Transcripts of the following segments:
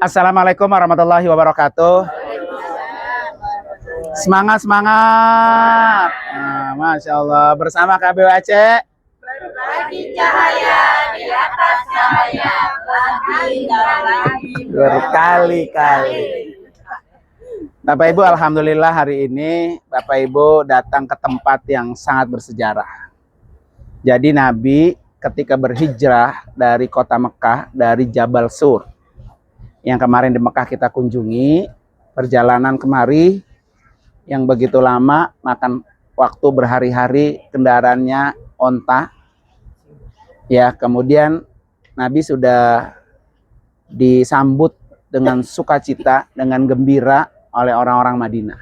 Assalamualaikum warahmatullahi wabarakatuh. Semangat, semangat. Nah, Masya Allah. Bersama KBWAC. Berbagi cahaya di atas cahaya, lagi dan lagi Berkali-kali. Bapak Ibu, alhamdulillah hari ini Bapak Ibu datang ke tempat yang sangat bersejarah. Jadi Nabi ketika berhijrah dari kota Mekah, dari Jabal Sur, yang kemarin di Mekah kita kunjungi, perjalanan kemari yang begitu lama, makan waktu berhari-hari, kendaraannya onta. Ya, kemudian Nabi sudah disambut dengan sukacita, dengan gembira oleh orang-orang Madinah.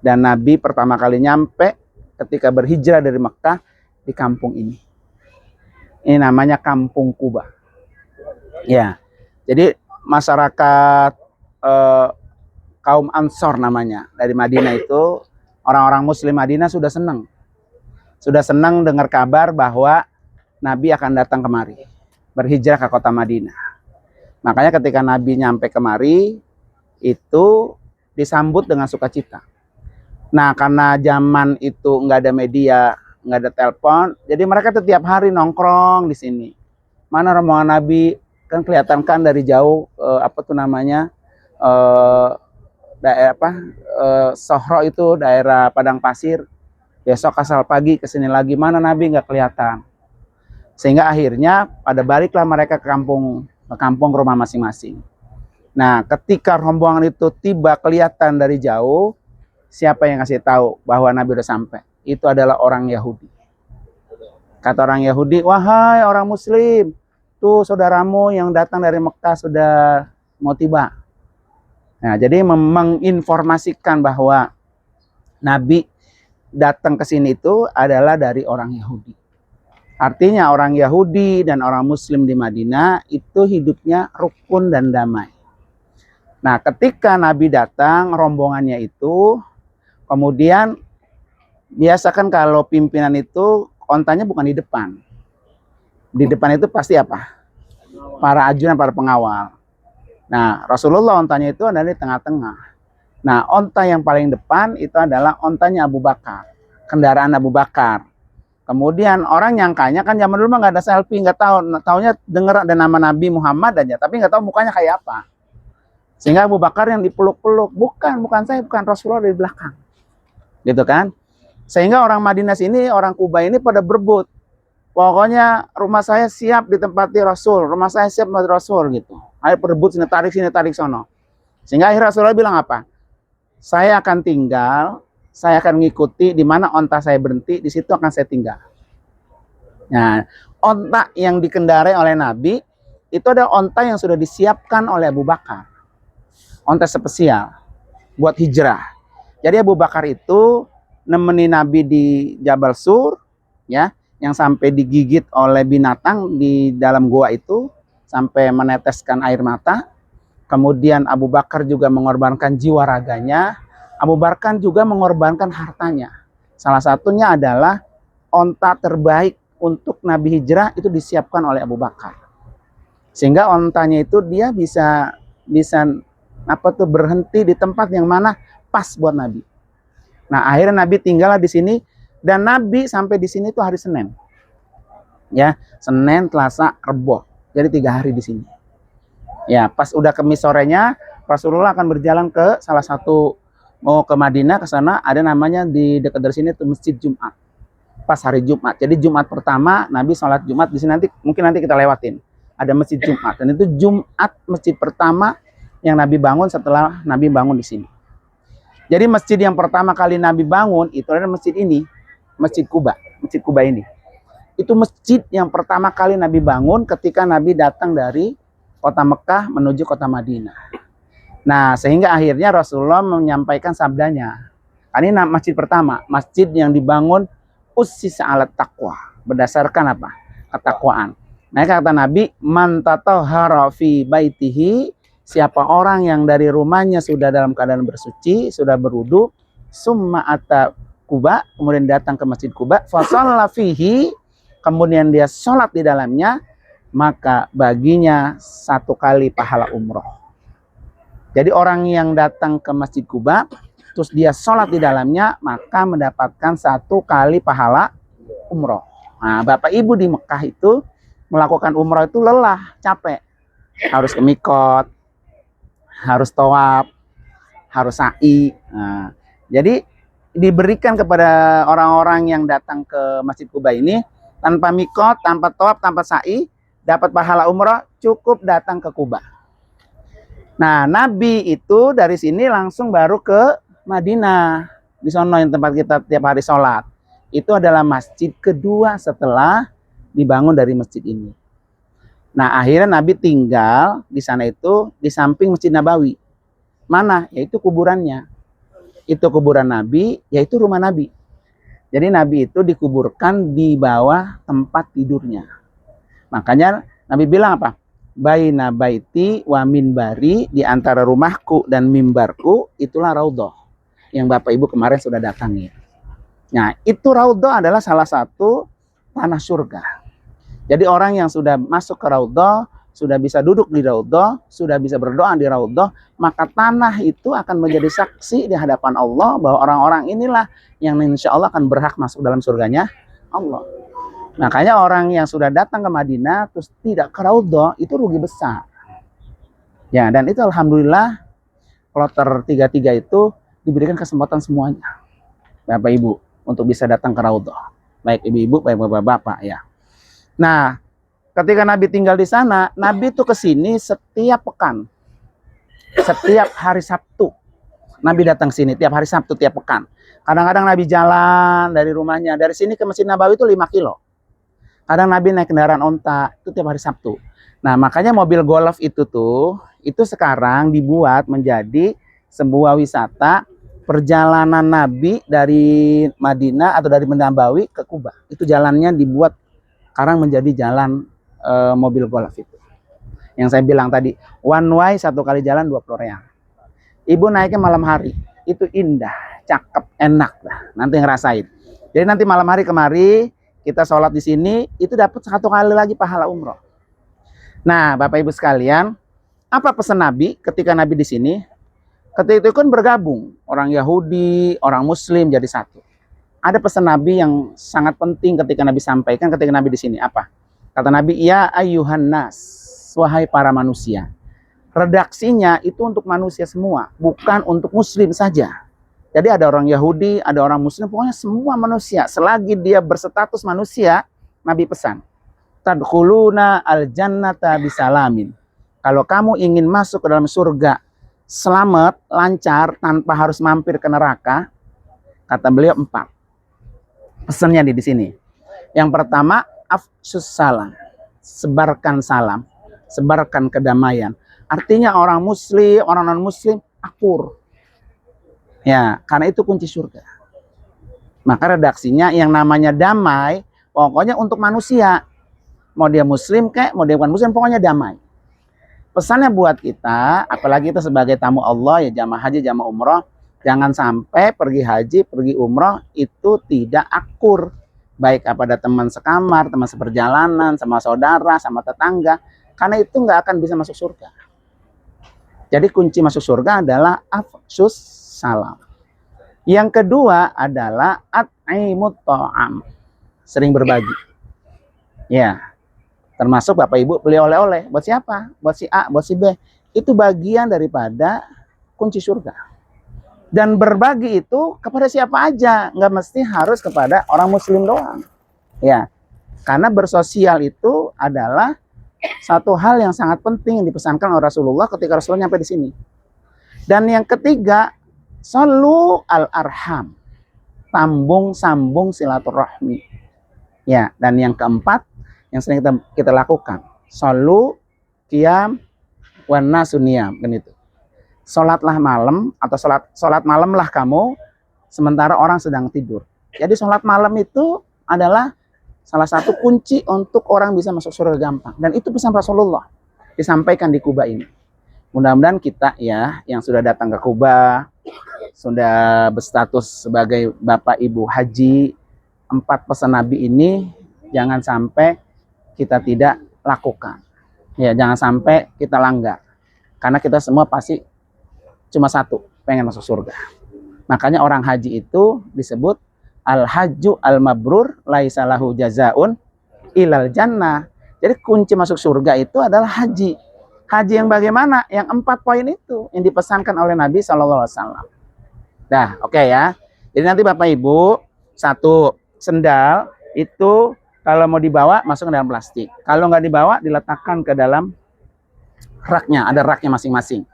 Dan Nabi pertama kali nyampe ketika berhijrah dari Mekah di kampung ini. Ini namanya Kampung Quba. Ya, jadi masyarakat kaum Ansor namanya dari Madinah itu, orang-orang Muslim Madinah sudah senang dengar kabar bahwa Nabi akan datang kemari, berhijrah ke kota Madinah. Makanya ketika Nabi nyampe kemari itu disambut dengan sukacita. Nah, karena zaman itu nggak ada media, nggak ada telepon, jadi mereka setiap hari nongkrong di sini. Mana rombongan Nabi? Kan kelihatan kan dari jauh daerah Sohro itu daerah padang pasir. Besok asal pagi kesini lagi, mana Nabi nggak kelihatan. Sehingga akhirnya pada baliklah mereka ke kampung rumah masing-masing. Nah, ketika rombongan itu tiba kelihatan dari jauh, siapa yang kasih tahu bahwa Nabi udah sampai? Itu adalah orang Yahudi. Kata orang Yahudi, wahai orang Muslim, tuh saudaramu yang datang dari Mekah sudah mau tiba. Nah, jadi menginformasikan bahwa Nabi datang ke sini itu adalah dari orang Yahudi. Artinya orang Yahudi dan orang Muslim di Madinah itu hidupnya rukun dan damai. Nah, ketika Nabi datang, rombongannya itu, kemudian biasakan kalau pimpinan itu ontanya bukan di depan. Di depan itu pasti apa? Para ajudan, para pengawal. Nah, Rasulullah ontanya itu ada di tengah-tengah. Nah, onta yang paling depan itu adalah ontanya Abu Bakar, kendaraan Abu Bakar. Kemudian orang nyangkanya kan zaman dulu mah nggak ada selfie, nggak tahu, taunya dengar ada nama Nabi Muhammad aja, tapi nggak tahu mukanya kayak apa. Sehingga Abu Bakar yang dipeluk-peluk, bukan saya, bukan Rasulullah di belakang, gitu kan? Sehingga orang Madinah sini, orang Kuba ini pada berebut. Pokoknya rumah saya siap ditempati Rasul, rumah saya siap ditempati Rasul gitu. Ayo berebut sini tarik sono. Sehingga akhirnya Rasulullah bilang apa? Saya akan tinggal, saya akan mengikuti di mana onta saya berhenti, di situ akan saya tinggal. Nah, onta yang dikendarai oleh Nabi itu ada onta yang sudah disiapkan oleh Abu Bakar. Onta spesial buat hijrah. Jadi Abu Bakar itu nemenin Nabi di Jabal Sur, ya, yang sampai digigit oleh binatang di dalam gua itu sampai meneteskan air mata. Kemudian Abu Bakar juga mengorbankan jiwa raganya. Abu Bakar juga mengorbankan hartanya. Salah satunya adalah onta terbaik untuk Nabi hijrah itu disiapkan oleh Abu Bakar. Sehingga ontanya itu dia bisa berhenti di tempat yang mana pas buat Nabi. Nah, akhirnya Nabi tinggallah di sini dan Nabi sampai di sini itu hari Senin. Ya, Senin, Selasa, Rebo. Jadi 3 hari di sini. Ya, pas udah Kamis sorenya, Rasulullah akan berjalan ke salah satu, mau ke Madinah, ke sana ada namanya di dekat dari sini itu Masjid Jumat. Pas hari Jumat. Jadi Jumat pertama Nabi sholat Jumat di sini, mungkin nanti kita lewatin. Ada Masjid Jumat dan itu Jumat masjid pertama yang Nabi bangun setelah Nabi bangun di sini. Jadi masjid yang pertama kali Nabi bangun itu adalah masjid ini, Masjid Quba. Masjid Quba ini. Itu masjid yang pertama kali Nabi bangun ketika Nabi datang dari kota Mekah menuju kota Madinah. Nah, sehingga akhirnya Rasulullah menyampaikan sabdanya. Ini masjid pertama, masjid yang dibangun ussisa 'alat taqwa, berdasarkan apa? Ketakwaan. Nah, kata Nabi, man tatahhara fi baitihi, siapa orang yang dari rumahnya sudah dalam keadaan bersuci, sudah berwudu, summa ata Quba, kemudian datang ke Masjid Quba, fa shalla fihi, kemudian dia sholat di dalamnya, maka baginya 1 kali pahala umroh. Jadi orang yang datang ke Masjid Kuba, terus dia sholat di dalamnya, maka mendapatkan 1 kali pahala umroh. Nah, Bapak Ibu di Mekah itu melakukan umroh itu lelah, capek. Harus ke mikot, harus tawaf, harus sa'i. Nah, jadi diberikan kepada orang-orang yang datang ke Masjid Kuba ini tanpa mikot, tanpa tawaf, tanpa sa'i, dapat pahala umroh, cukup datang ke Kuba. Nah, Nabi itu dari sini langsung baru ke Madinah. Di sono yang tempat kita tiap hari sholat. Itu adalah masjid kedua setelah dibangun dari masjid ini. Nah, akhirnya Nabi tinggal di sana itu di samping Masjid Nabawi. Mana? Yaitu kuburannya. Itu kuburan Nabi, yaitu rumah Nabi. Jadi Nabi itu dikuburkan di bawah tempat tidurnya. Makanya Nabi bilang apa? Baina baiti wa minbari, di antara rumahku dan mimbarku itulah raudhah yang Bapak Ibu kemarin sudah datangi. Nah, itu raudhah adalah salah satu tanah surga. Jadi orang yang sudah masuk ke raudhah, sudah bisa duduk di raudhah, sudah bisa berdoa di raudhah, maka tanah itu akan menjadi saksi di hadapan Allah bahwa orang-orang inilah yang insya Allah akan berhak masuk dalam surganya Allah. Makanya orang yang sudah datang ke Madinah terus tidak ke raudhah itu rugi besar. Ya, dan itu alhamdulillah kloter 33 itu diberikan kesempatan semuanya, Bapak Ibu, untuk bisa datang ke raudhah. Baik ibu-ibu, baik bapak-bapak ya. Nah, ketika Nabi tinggal di sana, Nabi itu ke sini setiap pekan. Setiap hari Sabtu. Nabi datang sini tiap hari Sabtu, tiap pekan. Kadang-kadang Nabi jalan dari rumahnya, dari sini ke Masjid Nabawi itu 5 kilo. Kadang Nabi naik kendaraan onta, itu tiap hari Sabtu. Nah, makanya mobil golf itu tuh, itu sekarang dibuat menjadi sebuah wisata perjalanan Nabi dari Madinah atau dari Nabawi ke Kuba. Itu jalannya dibuat sekarang menjadi jalan mobil golf itu. Yang saya bilang tadi, one way 1 kali jalan 20 real. Ibu naiknya malam hari, itu indah, cakep, enak lah. Nanti ngerasain. Jadi nanti malam hari kemari, kita sholat di sini, itu dapat 1 kali lagi pahala umroh. Nah, Bapak Ibu sekalian, apa pesan Nabi ketika Nabi di sini? Ketika itu kan bergabung, orang Yahudi, orang Muslim jadi satu. Ada pesan Nabi yang sangat penting ketika Nabi sampaikan ketika Nabi di sini. Apa? Kata Nabi, ya ayyuhan nas, wahai para manusia. Redaksinya itu untuk manusia semua, bukan untuk Muslim saja. Jadi ada orang Yahudi, ada orang Muslim, pokoknya semua manusia. Selagi dia berstatus manusia, Nabi pesan, tadkhuluna al-jannata bisalamin. Kalau kamu ingin masuk ke dalam surga, selamat, lancar, tanpa harus mampir ke neraka, kata beliau 4. Pesannya di sini. Yang pertama, afsus salam. Sebarkan salam, sebarkan kedamaian. Artinya orang Muslim, orang non-Muslim, akur. Ya, karena itu kunci surga. Maka redaksinya yang namanya damai, pokoknya untuk manusia. Mau dia Muslim kek, mau dia bukan Muslim, pokoknya damai. Pesannya buat kita, apalagi kita sebagai tamu Allah, ya jamaah haji, jamaah umroh, jangan sampai pergi haji, pergi umroh itu tidak akur. Baik kepada teman sekamar, teman seperjalanan, sama saudara, sama tetangga. Karena itu nggak akan bisa masuk surga. Jadi kunci masuk surga adalah afsus salam. Yang kedua adalah at'imut ta'am. Sering berbagi. Ya. Termasuk Bapak Ibu beli oleh-oleh. Buat siapa? Buat si A, buat si B. Itu bagian daripada kunci surga. Dan berbagi itu kepada siapa aja. Nggak mesti harus kepada orang Muslim doang. Ya. Karena bersosial itu adalah satu hal yang sangat penting yang dipesankan oleh Rasulullah ketika Rasulullah nyampe di sini. Dan yang ketiga, sallu al-arham. Sambung silaturahmi. Ya, dan yang keempat yang sering kita lakukan, sallu qiyam wan nasu niyam, kan itu. Salatlah malam atau salat malamlah kamu sementara orang sedang tidur. Jadi salat malam itu adalah salah satu kunci untuk orang bisa masuk surga gampang. Dan itu pesan Rasulullah disampaikan di Kuba ini. Mudah-mudahan kita ya yang sudah datang ke Kuba, sudah berstatus sebagai Bapak Ibu Haji, 4 pesan Nabi ini jangan sampai kita tidak lakukan. Ya, jangan sampai kita langgar. Karena kita semua pasti cuma satu, pengen masuk surga. Makanya orang haji itu disebut al-hajju al-mabrur laisa lahu jazaun ilal jannah. Jadi kunci masuk surga itu adalah haji. Haji yang bagaimana? Yang 4 poin itu yang dipesankan oleh Nabi SAW. Dah, oke ya. Jadi nanti Bapak Ibu, satu sendal itu kalau mau dibawa masuk ke dalam plastik. Kalau nggak dibawa diletakkan ke dalam raknya, ada raknya masing-masing.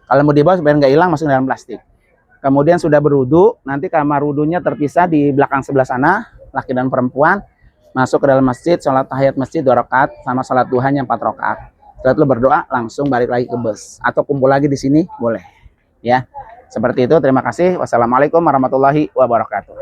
Kalau mau dibawa supaya nggak hilang masuk ke dalam plastik. Kemudian sudah berwudu, nanti kamar wudunya terpisah di belakang sebelah sana, laki dan perempuan. Masuk ke dalam masjid, sholat tahiyat masjid 2 rakaat, sama sholat duhanya 4 rakaat. Setelah itu berdoa, langsung balik lagi ke bus. Atau kumpul lagi di sini, boleh. Ya, seperti itu. Terima kasih. Wassalamualaikum warahmatullahi wabarakatuh.